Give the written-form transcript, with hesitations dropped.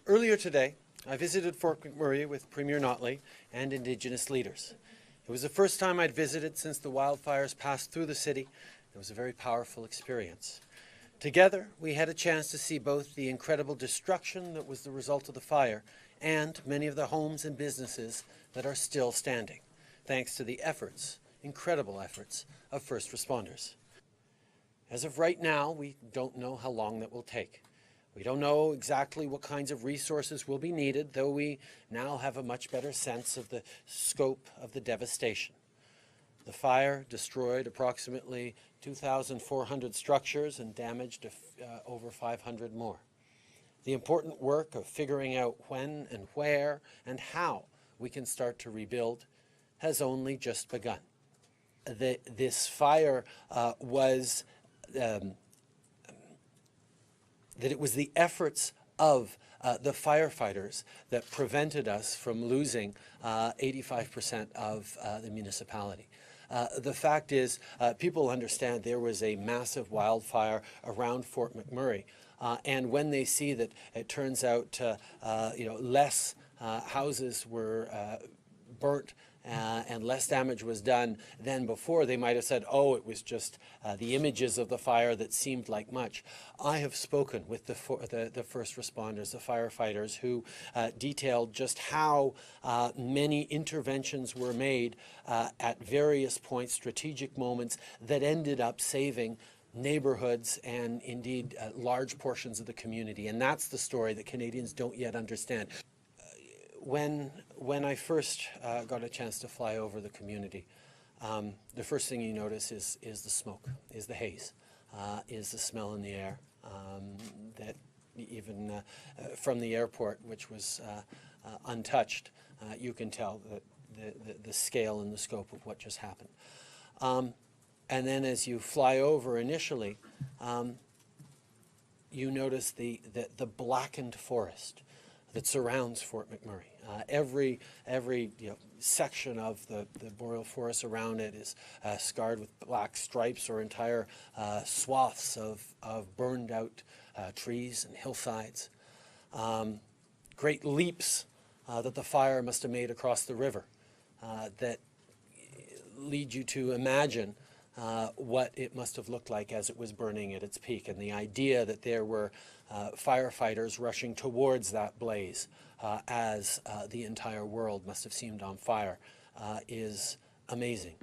Earlier today, I visited Fort McMurray with Premier Notley and Indigenous leaders. It was the first time I'd visited since the wildfires passed through the city. It was a very powerful experience. Together, we had a chance to see both the incredible destruction that was the result of the fire and many of the homes and businesses that are still standing, thanks to the efforts, incredible efforts, of first responders. As of right now, we don't know how long that will take. We don't know exactly what kinds of resources will be needed, though we now have a much better sense of the scope of the devastation. The fire destroyed approximately 2,400 structures and damaged over 500 more. The important work of figuring out when and where and how we can start to rebuild has only just begun. This fire was it was the efforts of the firefighters that prevented us from losing 85% of the municipality. The fact is, people understand there was a massive wildfire around Fort McMurray, and when they see that it turns out less houses were burnt and less damage was done than before, they might have said, oh, it was just the images of the fire that seemed like much. I have spoken with the first responders, the firefighters, who detailed just how many interventions were made at various points, strategic moments, that ended up saving neighborhoods and indeed large portions of the community. And that's the story that Canadians don't yet understand. When I first got a chance to fly over the community, the first thing you notice is the smoke, is the haze, is the smell in the air, that even from the airport, which was untouched, you can tell the scale and the scope of what just happened. And then as you fly over initially, you notice the blackened forest that surrounds Fort McMurray. Every section of the boreal forest around it is scarred with black stripes or entire swaths of burned out trees and hillsides. Great leaps that the fire must have made across the river that lead you to imagine what it must have looked like as it was burning at its peak. And the idea that there were firefighters rushing towards that blaze as the entire world must have seemed on fire is amazing.